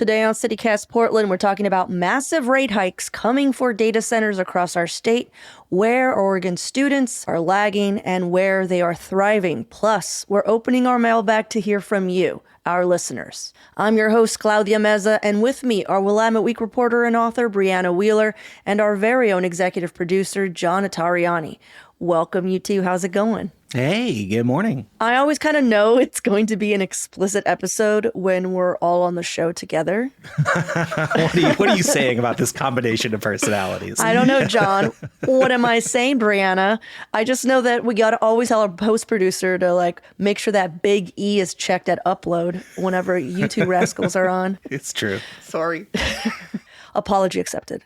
Today on CityCast Portland, we're talking about massive rate hikes coming for data centers across our state, where Oregon students are lagging and where they are thriving. Plus, we're opening our mailbag to hear from you, our listeners. I'm your host, Claudia Meza, and with me are Willamette Week reporter and author Brianna Wheeler and our very own executive producer, John Notarianni. Welcome, you two. How's it going? Hey, good morning. I always kind of know it's going to be an explicit episode when we're all on the show together. What are you saying about this combination of personalities? I don't know, John. What am I saying, Brianna? I just know that we got to always tell our post producer to make sure that big E is checked at upload whenever you two rascals are on. It's true. Sorry. Apology accepted.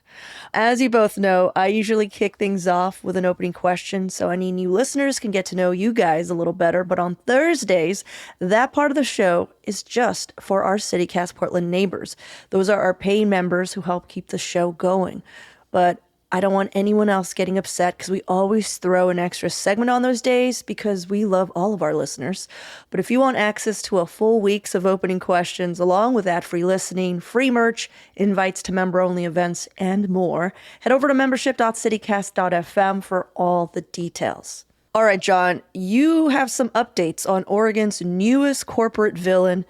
As you both know, I usually kick things off with an opening question so any new listeners can get to know you guys a little better. But on Thursdays, that part of the show is just for our CityCast Portland neighbors. Those are our paying members who help keep the show going. But I don't want anyone else getting upset because we always throw an extra segment on those days because we love all of our listeners. But if you want access to a full weeks of opening questions along with ad-free listening, free merch, invites to member-only events, and more, head over to membership.citycast.fm for all the details. All right, John, you have some updates on Oregon's newest corporate villain,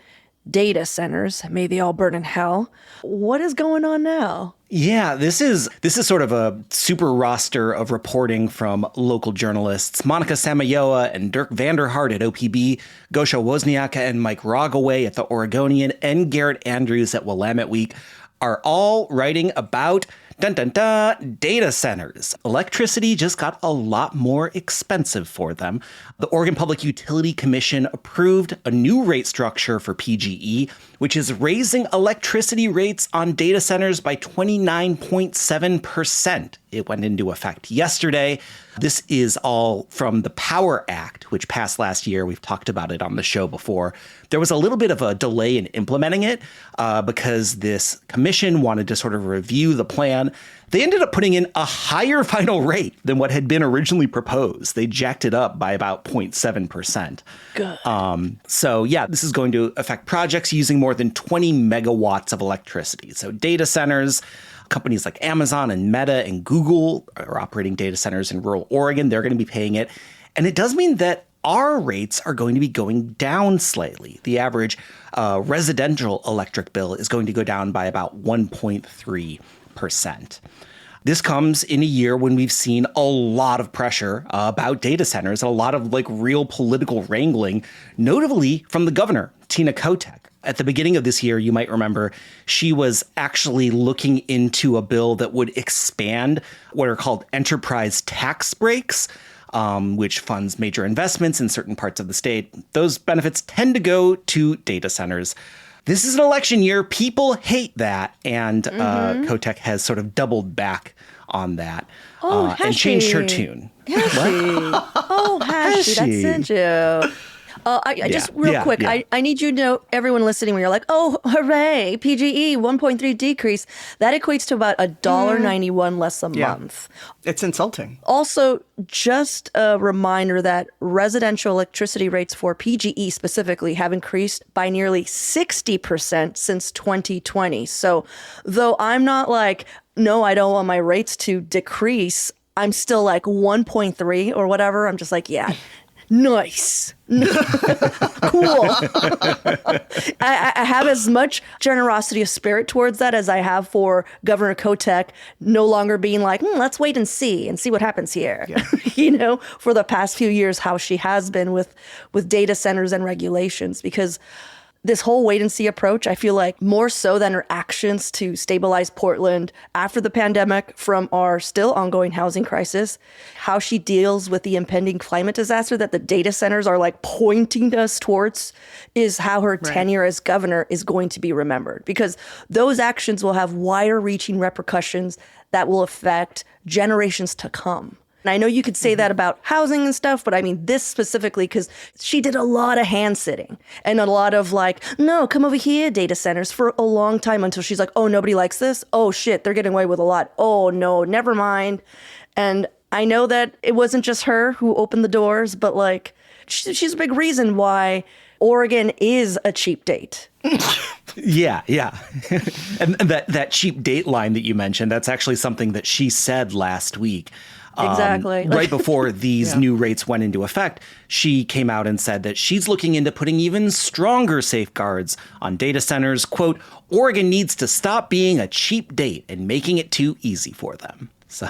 data centers. May they all burn in hell. What is going on now? Yeah, this is sort of a super roster of reporting from local journalists. Monica Samayoa and Dirk Vanderhart at OPB, Gosha Wozniak and Mike Rogaway at The Oregonian, and Garrett Andrews at Willamette Week are all writing about data centers. Electricity just got a lot more expensive for them. The Oregon Public Utility Commission approved a new rate structure for PGE, which is raising electricity rates on data centers by 29.7%. It went into effect yesterday. This is all from the Power Act, which passed last year. We've talked about it on the show before. There was a little bit of a delay in implementing it because this commission wanted to sort of review the plan. They ended up putting in a higher final rate than what had been originally proposed. They jacked it up by about 0.7%. Good. So yeah, this is going to affect projects using more than 20 megawatts of electricity. So data centers, companies like Amazon and Meta and Google are operating data centers in rural Oregon. They're going to be paying it. And it does mean that our rates are going to be going down slightly. The average residential electric bill is going to go down by about 1.3%. This comes in a year when we've seen a lot of pressure about data centers, a lot of real political wrangling, notably from the governor, Tina Kotek. At the beginning of this year, you might remember, she was actually looking into a bill that would expand what are called enterprise tax breaks, which funds major investments in certain parts of the state. Those benefits tend to go to data centers. This is an election year. People hate that. And Kotek has sort of doubled back on that and changed her tune. Has she? Oh, has she? That sent you. Just real quick, yeah. I need you to know, everyone listening, when you're like, oh, hooray, PGE, 1.3 decrease, that equates to about $1.91 less a month. It's insulting. Also, just a reminder that residential electricity rates for PGE specifically have increased by nearly 60% since 2020. So though I'm not no, I don't want my rates to decrease, I'm still 1.3 or whatever. I'm just yeah. Nice. Cool. I have as much generosity of spirit towards that as I have for Governor Kotek no longer being let's wait and see what happens here. Yeah. For the past few years, how she has been with data centers and regulations, because this whole wait and see approach, I feel more so than her actions to stabilize Portland after the pandemic from our still ongoing housing crisis, how she deals with the impending climate disaster that the data centers are pointing us towards, is how her tenure as governor is going to be remembered, because those actions will have wider reaching repercussions that will affect generations to come. And I know you could say that about housing and stuff, but I mean this specifically because she did a lot of hand sitting and a lot of no, come over here, data centers, for a long time, until she's oh, nobody likes this. Oh, shit, they're getting away with a lot. Oh, no, never mind. And I know that it wasn't just her who opened the doors, but she's a big reason why Oregon is a cheap date. Yeah. And that cheap date line that you mentioned, that's actually something that she said last week. Exactly. Right before these new rates went into effect, she came out and said that she's looking into putting even stronger safeguards on data centers. Quote, Oregon needs to stop being a cheap date and making it too easy for them. So,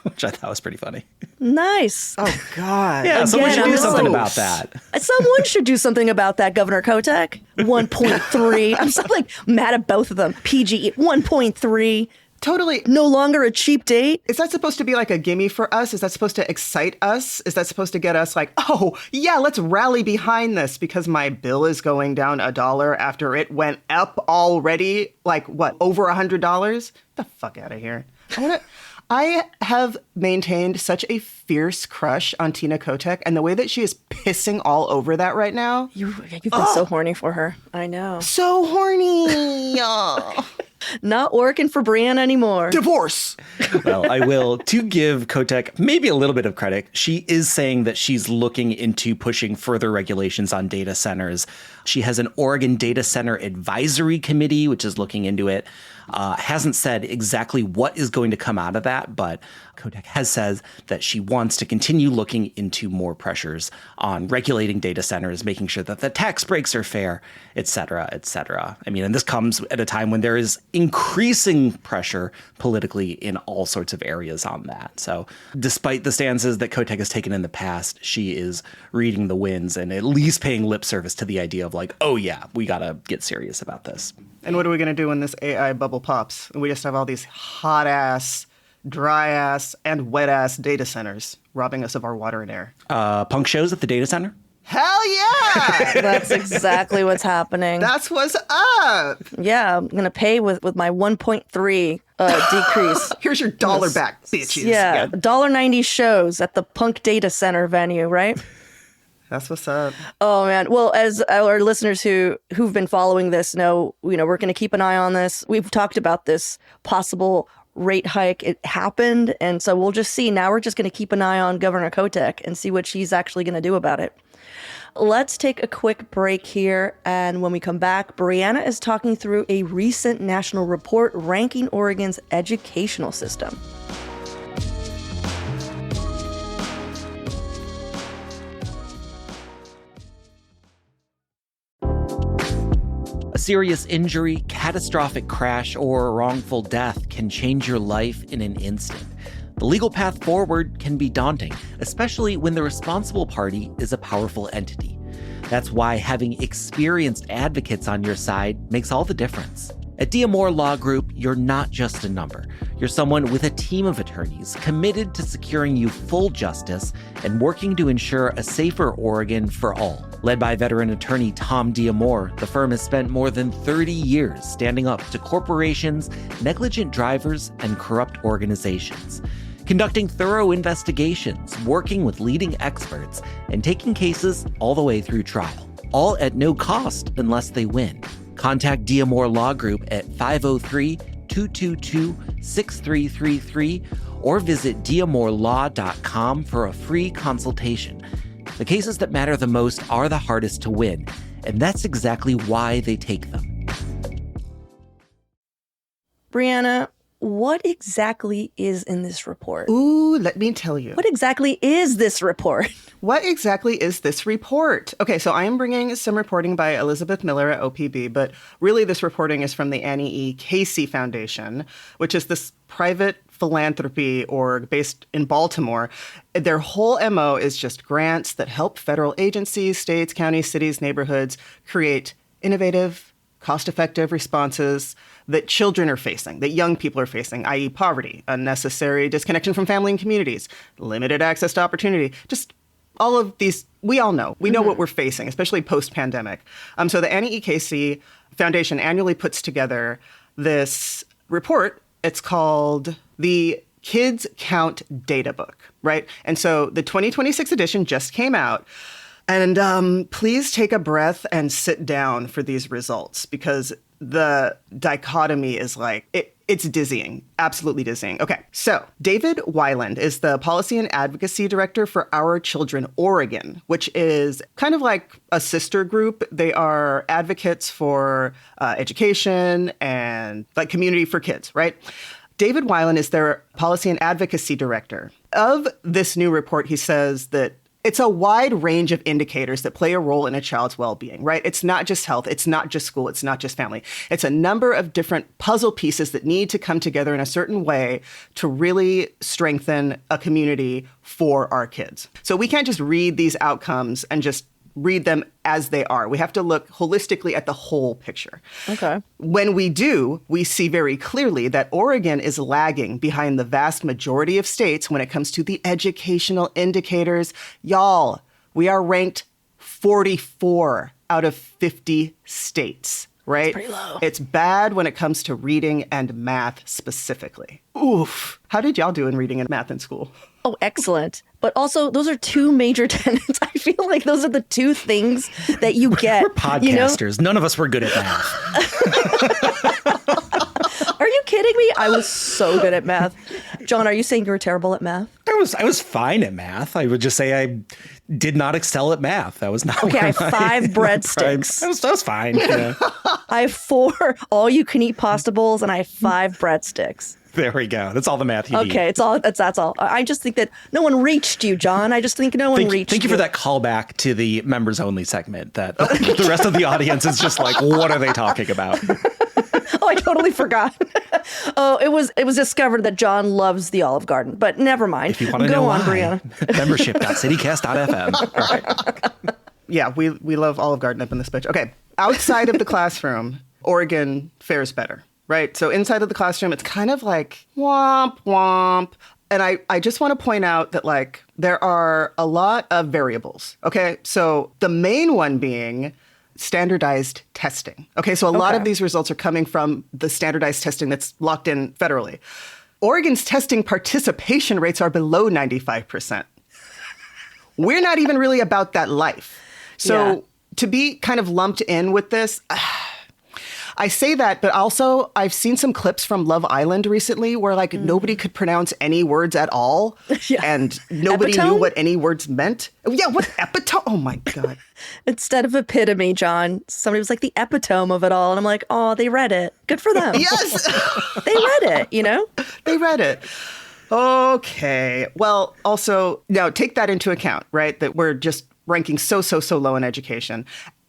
which I thought was pretty funny. Nice. Oh, God. Yeah, someone should I'm do so- something about that. Someone should do something about that, Governor Kotek. 1.3. I'm so mad at both of them. PGE 1.3. Totally. No longer a cheap date. Is that supposed to be like a gimme for us? Is that supposed to excite us? Is that supposed to get us like, oh, yeah, let's rally behind this because my bill is going down $1 after it went up already? Like, what, over $100? Get the fuck out of here. I have maintained such a fierce crush on Tina Kotek, and the way that she is pissing all over that right now. You've been so horny for her. I know. So horny. Not working for Brianna anymore. Divorce. Well, I will, to give Kotek maybe a little bit of credit, she is saying that she's looking into pushing further regulations on data centers. She has an Oregon Data Center Advisory Committee, which is looking into it. Hasn't said exactly what is going to come out of that, but Kotek has said that she wants to continue looking into more pressures on regulating data centers, making sure that the tax breaks are fair, et cetera, et cetera. I mean, and this comes at a time when there is increasing pressure politically in all sorts of areas on that. So despite the stances that Kotek has taken in the past, she is reading the winds and at least paying lip service to the idea of like, oh yeah, we got to get serious about this. And what are we going to do when this AI bubble pops? We just have all these hot-ass, dry-ass, and wet-ass data centers robbing us of our water and air. Punk shows at the data center? Hell yeah! That's exactly what's happening. That's what's up! Yeah, I'm going to pay with my 1.3 decrease. Here's your dollar back, bitches. Yeah, $1.90 shows at the Punk Data Center venue, right? That's what's up. Oh man. Well, as our listeners who've been following this know, we're going to keep an eye on this. We've talked about this possible rate hike. It happened, and so we'll just see. Now we're just going to keep an eye on Governor Kotek and see what she's actually going to do about it. Let's take a quick break here, and when we come back, Brianna is talking through a recent national report ranking Oregon's educational system. A serious injury, catastrophic crash, or wrongful death can change your life in an instant. The legal path forward can be daunting, especially when the responsible party is a powerful entity. That's why having experienced advocates on your side makes all the difference. At Diamore Law Group, you're not just a number. You're someone with a team of attorneys committed to securing you full justice and working to ensure a safer Oregon for all. Led by veteran attorney Tom Diamore, the firm has spent more than 30 years standing up to corporations, negligent drivers, and corrupt organizations, conducting thorough investigations, working with leading experts, and taking cases all the way through trial, all at no cost unless they win. Contact Diamore Law Group at 503-222-6333 or visit diamorelaw.com for a free consultation. The cases that matter the most are the hardest to win, and that's exactly why they take them. Brianna, what exactly is in this report? Ooh, let me tell you. What exactly is this report? What exactly is this report? Okay, so I am bringing some reporting by Elizabeth Miller at OPB, but really this reporting is from the Annie E. Casey Foundation, which is this private philanthropy org based in Baltimore. Their whole MO is just grants that help federal agencies, states, counties, cities, neighborhoods create innovative, cost-effective responses that children are facing, that young people are facing, i.e. poverty, unnecessary disconnection from family and communities, limited access to opportunity, just all of these, we all know. We know what we're facing, especially post-pandemic. So the Annie E. Casey Foundation annually puts together this report. It's called the Kids Count Data Book, right? And so the 2026 edition just came out. And please take a breath and sit down for these results, because the dichotomy is like, it's dizzying, absolutely dizzying. Okay, so David Weiland is the Policy and Advocacy Director for Our Children Oregon, which is kind of like a sister group. They are advocates for education and like community for kids, right? David Weiland is their Policy and Advocacy Director. Of this new report, he says that it's a wide range of indicators that play a role in a child's well-being, right? It's not just health. It's not just school. It's not just family. It's a number of different puzzle pieces that need to come together in a certain way to really strengthen a community for our kids. So we can't just read these outcomes and just read them as they are. We have to look holistically at the whole picture. Okay. When we do, we see very clearly that Oregon is lagging behind the vast majority of states when it comes to the educational indicators. Y'all, we are ranked 44 out of 50 states, right? That's pretty low. It's bad when it comes to reading and math specifically. Oof. How did y'all do in reading and math in school? Oh, excellent. But also, those are two major tenets. I feel like those are the two things that you get. We're podcasters. You know? None of us were good at math. Are you kidding me? I was so good at math. John, are you saying you were terrible at math? I was fine at math. I would just say I did not excel at math. That was not Okay, I have my 5 breadsticks. I was fine. Yeah. I have 4 all-you-can-eat pasta bowls, and I have 5 breadsticks. There we go. That's all the math you need. Okay, that's all. I just think that no one reached you, John. I just think no one reached you. Thank you for that callback to the members only segment that the rest of the audience is just like, what are they talking about? Oh, I totally forgot. Oh, it was discovered that John loves the Olive Garden, but never mind. If you want to know why, Brianna. membership.citycast.fm. All right. Yeah, we love Olive Garden up in this bitch. Okay, outside of the classroom, Oregon fares better, right? So inside of the classroom, it's kind of like womp, womp. And I just want to point out that, like, there are a lot of variables, okay? So the main one being standardized testing. Okay, so a lot of these results are coming from the standardized testing that's locked in federally. Oregon's testing participation rates are below 95%. We're not even really about that life. So to be kind of lumped in with this, I say that, but also I've seen some clips from Love Island recently where like nobody could pronounce any words at all. Yeah. And nobody Epitome? knew what any words meant. Yeah, what epitome? Oh my God. Instead of epitome, John, somebody was like the epitome of it all. And I'm like, oh, they read it. Good for them. Yes. They read it, you know? They read it. Okay. Well, also, now take that into account, right? That we're just ranking so low in education.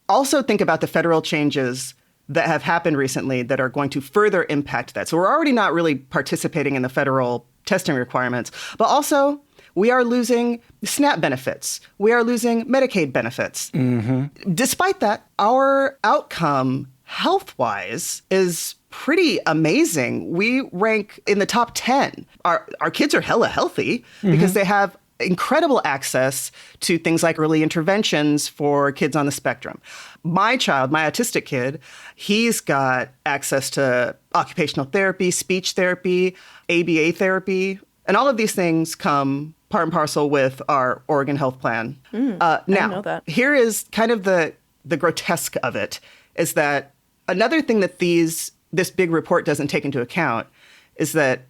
Also think about the federal changes that have happened recently that are going to further impact that. So we're already not really participating in the federal testing requirements, but also we are losing SNAP benefits. We are losing Medicaid benefits. Mm-hmm. Despite that, our outcome health-wise is pretty amazing. We rank in the top 10. Our kids are hella healthy because they have incredible access to things like early interventions for kids on the spectrum. My child, my autistic kid, he's got access to occupational therapy, speech therapy, ABA therapy, and all of these things come part and parcel with our Oregon Health Plan. I didn't know that. Here is kind of the grotesque of it, is that another thing that this big report doesn't take into account is that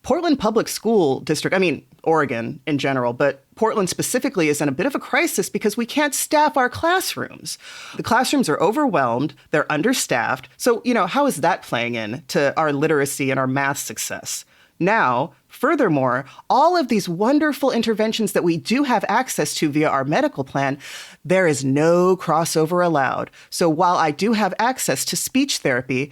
Portland Public School District, I mean, Oregon in general, but Portland specifically is in a bit of a crisis because we can't staff our classrooms. The classrooms are overwhelmed. They're understaffed. So, how is that playing in to our literacy and our math success? Now, furthermore, all of these wonderful interventions that we do have access to via our medical plan, there is no crossover allowed. So while I do have access to speech therapy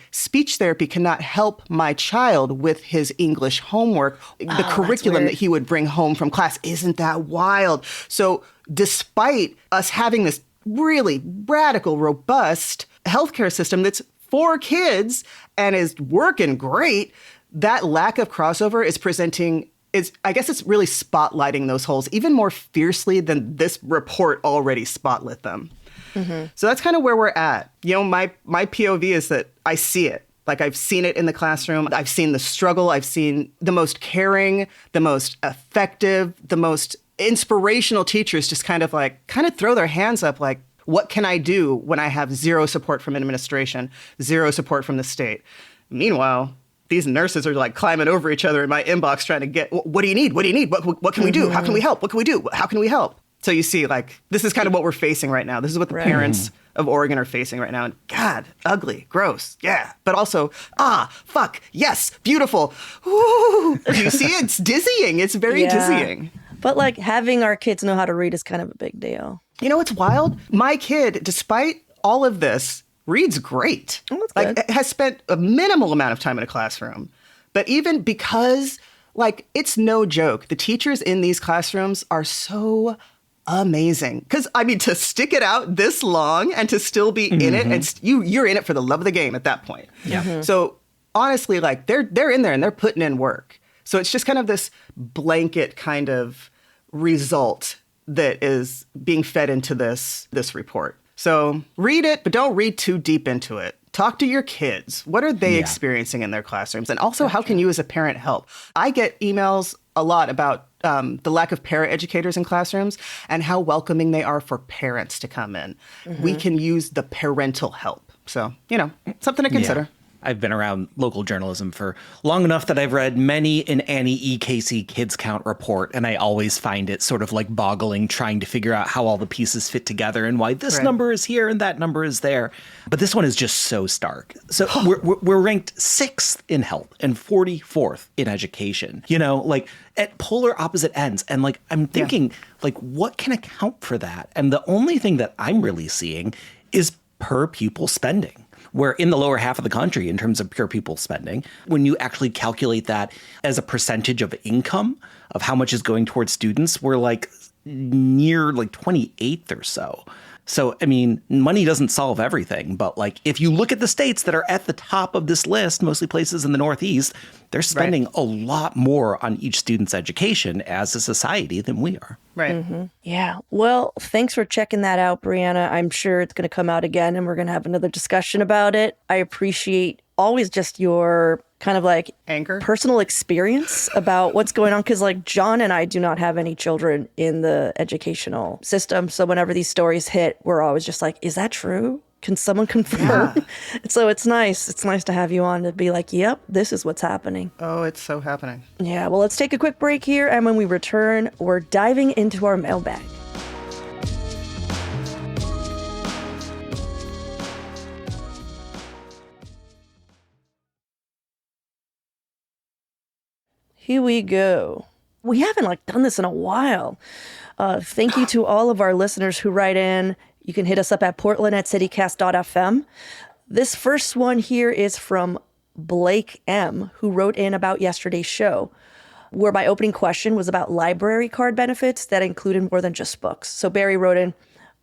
cannot help my child with his English homework, the curriculum that he would bring home from class. Isn't that wild? So despite us having this really radical, robust healthcare system that's for kids and is working great, that lack of crossover I guess it's really spotlighting those holes even more fiercely than this report already spotlit them. Mm-hmm. So that's kind of where we're at. My POV is that I see it. Like, I've seen it in the classroom. I've seen the struggle. I've seen the most caring, the most effective, the most inspirational teachers just kind of throw their hands up like, What can I do when I have zero support from administration, zero support from the state? Meanwhile, these nurses are like climbing over each other in my inbox trying to get, what do you need? What do you need? What can we do? How can we help? What can we do? How can we help? So you see, like, this is kind of what we're facing right now. This is what the parents of Oregon are facing right now. And God, ugly, gross, yeah. But also, fuck, yes, beautiful. Ooh. Do you see it? It's dizzying. It's very dizzying. But like having our kids know how to read is kind of a big deal. You know what's wild? My kid, despite all of this, reads great. Oh, that's like, good. has spent a minimal amount of time in a classroom. But even because, like, it's no joke, the teachers in these classrooms are so amazing. Because, I mean, to stick it out this long and to still be in it, and you're in it for the love of the game at that point. Yeah. So honestly, like, they're in there and they're putting in work. So it's just kind of this blanket kind of result that is being fed into this report. So read it, but don't read too deep into it. Talk to your kids. What are they experiencing in their classrooms? And also, how can you as a parent help? I get emails a lot about the lack of paraeducators in classrooms and how welcoming they are for parents to come in. We can use the parental help. So, something to consider. Yeah. I've been around local journalism for long enough that I've read many an Annie E. Casey Kids Count report, and I always find it sort of like boggling trying to figure out how all the pieces fit together and why this number is here and that number is there. But this one is just so stark. So we're ranked 6th in health and 44th in education, like at polar opposite ends. And like, I'm thinking, like, what can account for that? And the only thing that I'm really seeing is per pupil spending. Where in the lower half of the country, in terms of pure pupil spending, when you actually calculate that as a percentage of income of how much is going towards students, we're like near like 28th or so. So, I mean, money doesn't solve everything. But like, if you look at the states that are at the top of this list, mostly places in the Northeast, they're spending a lot more on each student's education as a society than we are. Right. Yeah. Well, thanks for checking that out, Brianna. I'm sure it's going to come out again and we're going to have another discussion about it. I appreciate always just your kind of like Anger? personal experience about what's going on. Because like John and I do not have any children in the educational system. So whenever these stories hit, we're always just like, is that true? Can someone confirm? Yeah. So it's nice. It's nice to have you on to be like, yep, this is what's happening. Oh, it's so happening. Yeah, well, let's take a quick break here. And when we return, we're diving into our mailbag. Here we go. We haven't done this in a while. Thank you to all of our listeners who write in. You can hit us up at portland@citycast.fm. This first one here is from Blake M., who wrote in about yesterday's show, where my opening question was about library card benefits that included more than just books. So Barry wrote in,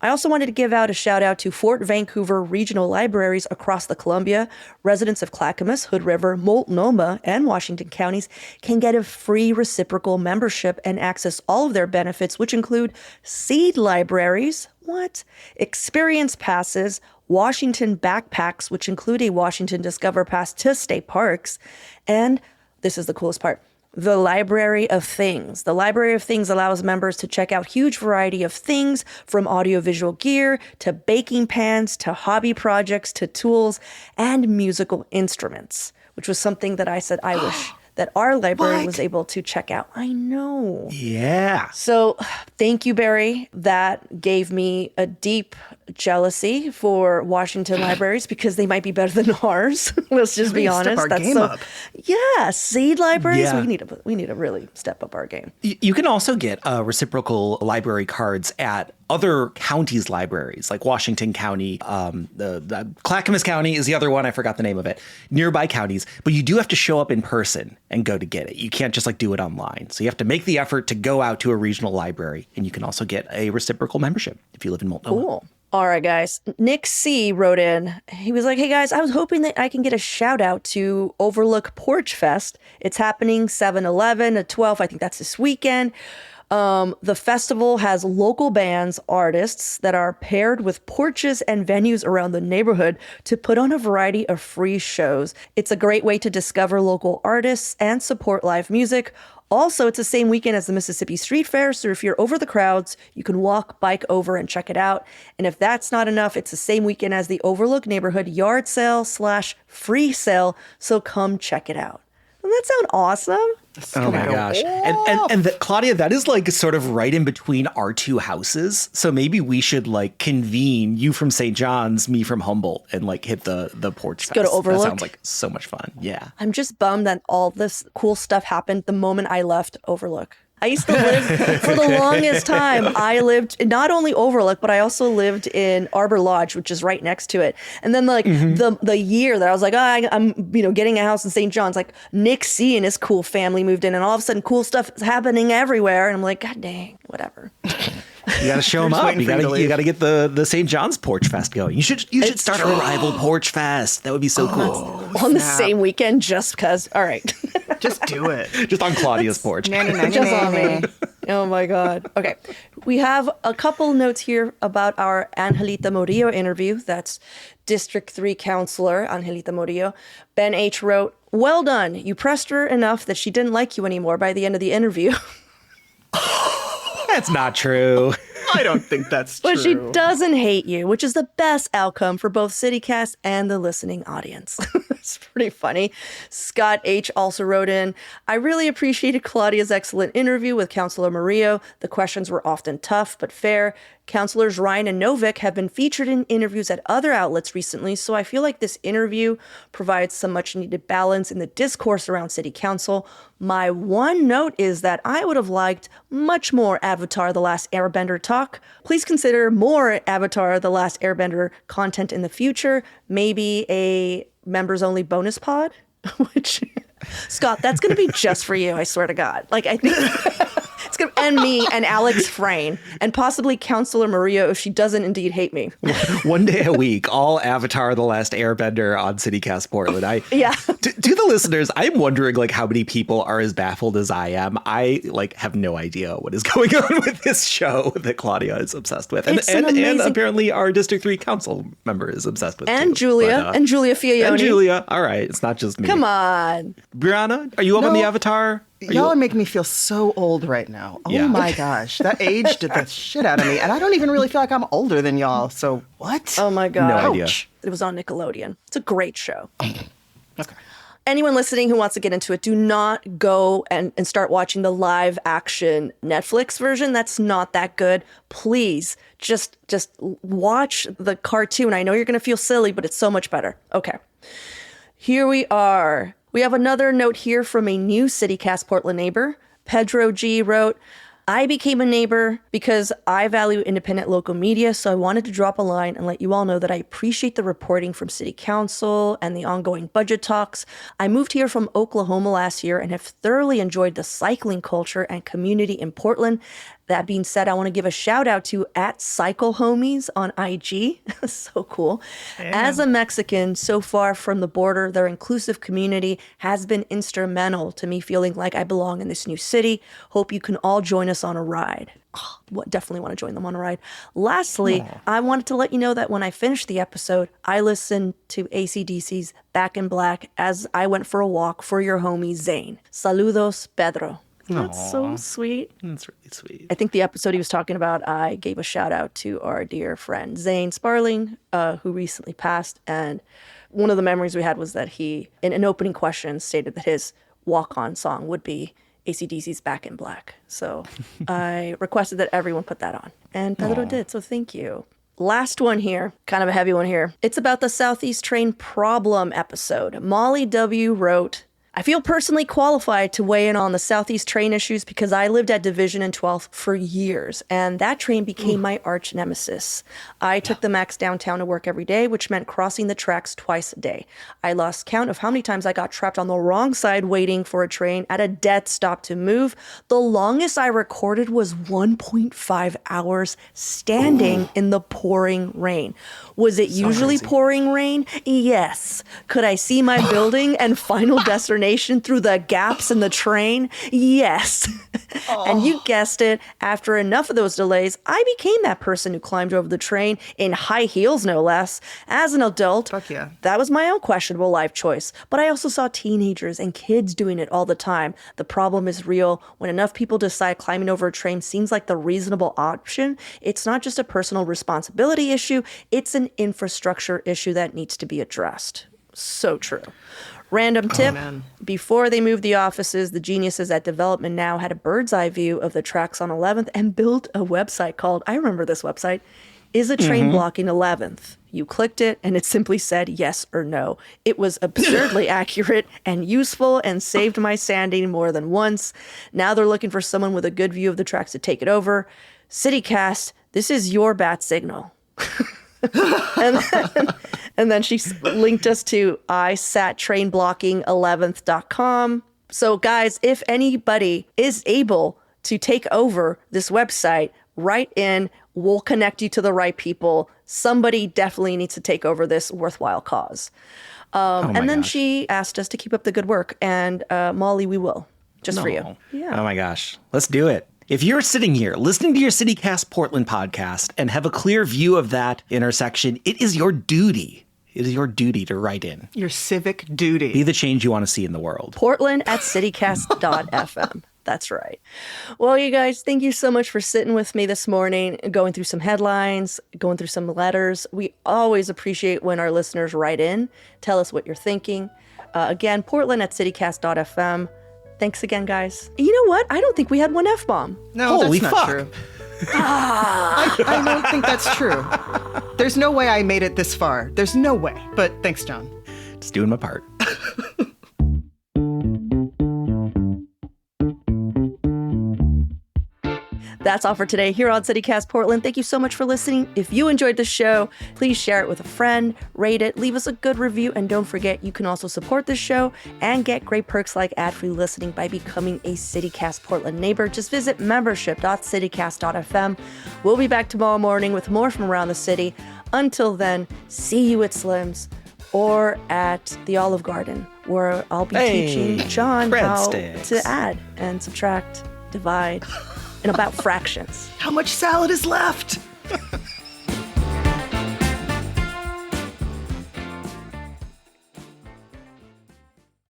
I also wanted to give out a shout out to Fort Vancouver regional libraries across the Columbia. Residents of Clackamas, Hood River, Multnomah, and Washington counties can get a free reciprocal membership and access all of their benefits, which include seed libraries, experience passes, Washington backpacks, which include a Washington Discover Pass to state parks, and this is the coolest part, the Library of Things. The Library of Things allows members to check out huge variety of things, from audiovisual gear to baking pans to hobby projects to tools and musical instruments, which was something that I said I wish that our library was able to check out. I know. Yeah. So thank you, Barry. That gave me a deep jealousy for Washington libraries because they might be better than ours. Let's just be honest. Step our game up. Yeah, seed libraries. Yeah. We need to really step up our game. You can also get reciprocal library cards at other counties' libraries, like Washington County, the Clackamas County is the other one. I forgot the name of it. Nearby counties, but you do have to show up in person and go to get it. You can't just do it online. So you have to make the effort to go out to a regional library, and you can also get a reciprocal membership if you live in Multnomah. Cool. All right, guys. Nick C. wrote in. He was like, hey, guys, I was hoping that I can get a shout out to Overlook Porch Fest. It's happening 7/11 to 12. I think that's this weekend. The festival has local bands, artists that are paired with porches and venues around the neighborhood to put on a variety of free shows. It's a great way to discover local artists and support live music. Also, it's the same weekend as the Mississippi Street Fair, so if you're over the crowds, you can walk, bike over, and check it out. And if that's not enough, it's the same weekend as the Overlook Neighborhood Yard Sale / free sale, so come check it out. Doesn't that sound awesome? Oh my gosh. And Claudia, that is like sort of right in between our two houses. So maybe we should like convene, you from St. John's, me from Humboldt, and like hit the porch fest. Go to Overlook. That sounds like so much fun. Yeah. I'm just bummed that all this cool stuff happened the moment I left Overlook. I used to live, for the longest time, I lived in not only Overlook, but I also lived in Arbor Lodge, which is right next to it. And then like the year that I was like, I'm getting a house in St. John's, like Nick C and his cool family moved in, and all of a sudden cool stuff is happening everywhere. And I'm like, God dang, whatever. You got to show them up. You got to get the St. John's Porch Fest going. You should start a rival Porch Fest. That would be so cool. On the same weekend, just because. All right. Just do it. Just on Claudia's porch. Just on me. Oh my God. Okay. We have a couple notes here about our Angelita Murillo interview. That's District 3 Councilor Angelita Murillo. Ben H. wrote, "Well done. You pressed her enough that she didn't like you anymore by the end of the interview." That's not true. I don't think that's true. But she doesn't hate you, which is the best outcome for both CityCast and the listening audience. It's pretty funny. Scott H. also wrote in, "I really appreciated Claudia's excellent interview with Councilor Murillo. The questions were often tough but fair. Councilors Ryan and Novick have been featured in interviews at other outlets recently, so I feel like this interview provides some much-needed balance in the discourse around City Council. My one note is that I would have liked much more Avatar: The Last Airbender talk. Please consider more Avatar: The Last Airbender content in the future. Maybe a members-only bonus pod," which, Scott, that's going to be just for you, I swear to God. Like, I think it's going to end me and Alex Frayne and possibly Councilor Murillo if she doesn't indeed hate me. One day a week, all Avatar: The Last Airbender on CityCast Portland. Yeah. To the listeners, I'm wondering like how many people are as baffled as I am. I like have no idea what is going on with this show that Claudia is obsessed with. And apparently our District 3 council member is obsessed with and too. Julia. And Julia Fiaioni. And Julia. All right. It's not just me. Come on. Brianna, are you up on the Avatar? Y'all are making me feel so old right now. Oh Yeah. my gosh. That age did the shit out of me. And I don't even really feel like I'm older than y'all. So what? Oh my God. No idea. Ouch. It was on Nickelodeon. It's a great show. Okay. Anyone listening who wants to get into it, do not go and start watching the live action Netflix version. That's not that good. Please just watch the cartoon. I know you're going to feel silly, but it's so much better. Okay. Here we are. We have another note here from a new CityCast Portland neighbor. Pedro G. wrote, "I became a neighbor because I value independent local media, so I wanted to drop a line and let you all know that I appreciate the reporting from City Council and the ongoing budget talks. I moved here from Oklahoma last year and have thoroughly enjoyed the cycling culture and community in Portland. That being said, I want to give a shout out to @CycleHomies on IG. So cool. As a Mexican so far from the border, their inclusive community has been instrumental to me feeling like I belong in this new city. Hope you can all join us on a ride." Definitely want to join them on a ride. Lastly, I wanted to let you know that when I finished the episode, I listened to AC/DC's Back in Black as I went for a walk for your homie Zane. Saludos, Pedro. That's so sweet. That's really sweet. I think the episode he was talking about, I gave a shout out to our dear friend Zane Sparling, who recently passed. And one of the memories we had was that he, in an opening question, stated that his walk-on song would be AC/DC's Back in Black. So I requested that everyone put that on. And Pedro did, so thank you. Last one here, kind of a heavy one here. It's about the Southeast Train problem episode. Molly W. wrote, "I feel personally qualified to weigh in on the Southeast train issues because I lived at Division and 12th for years, and that train became my arch nemesis. I took the Max downtown to work every day, which meant crossing the tracks twice a day. I lost count of how many times I got trapped on the wrong side waiting for a train at a dead stop to move. The longest I recorded was 1.5 hours standing in the pouring rain. Was it usually pouring rain? Yes. Could I see my building and final destination coordination through the gaps in the train? Yes. And you guessed it, after enough of those delays, I became that person who climbed over the train in high heels, no less. As an adult, Fuck yeah. that was my own questionable life choice. But I also saw teenagers and kids doing it all the time. The problem is real. When enough people decide climbing over a train seems like the reasonable option, it's not just a personal responsibility issue, it's an infrastructure issue that needs to be addressed. So true. Random tip, before they moved the offices, the geniuses at Development Now had a bird's eye view of the tracks on 11th and built a website called, I remember this website, Is a Train Blocking 11th? You clicked it and it simply said yes or no. It was absurdly accurate and useful and saved my sanity more than once. Now they're looking for someone with a good view of the tracks to take it over. CityCast, this is your bat signal. And then she linked us to isattrainblocking11th.com. So guys, if anybody is able to take over this website, write in, we'll connect you to the right people. Somebody definitely needs to take over this worthwhile cause. And then she asked us to keep up the good work. And Molly, we will, just for you. Yeah. Oh my gosh. Let's do it. If you're sitting here listening to your CityCast Portland podcast and have a clear view of that intersection, it is your duty. It is your duty to write in. Your civic duty. Be the change you want to see in the world. Portland@citycast.fm. That's right. Well, you guys, thank you so much for sitting with me this morning, going through some headlines, going through some letters. We always appreciate when our listeners write in, tell us what you're thinking. Again, Portland@citycast.fm. Thanks again, guys. You know what? I don't think we had one F-bomb. No, Holy that's not fuck. true. I don't think that's true. There's no way I made it this far. There's no way. But thanks, John. Just doing my part. That's all for today here on CityCast Portland. Thank you so much for listening. If you enjoyed the show, please share it with a friend, rate it, leave us a good review, and don't forget you can also support this show and get great perks like ad-free listening by becoming a CityCast Portland neighbor. Just visit membership.citycast.fm. We'll be back tomorrow morning with more from around the city. Until then, see you at Slim's or at the Olive Garden, where I'll be teaching John how to add and subtract, divide, and about fractions. How much salad is left?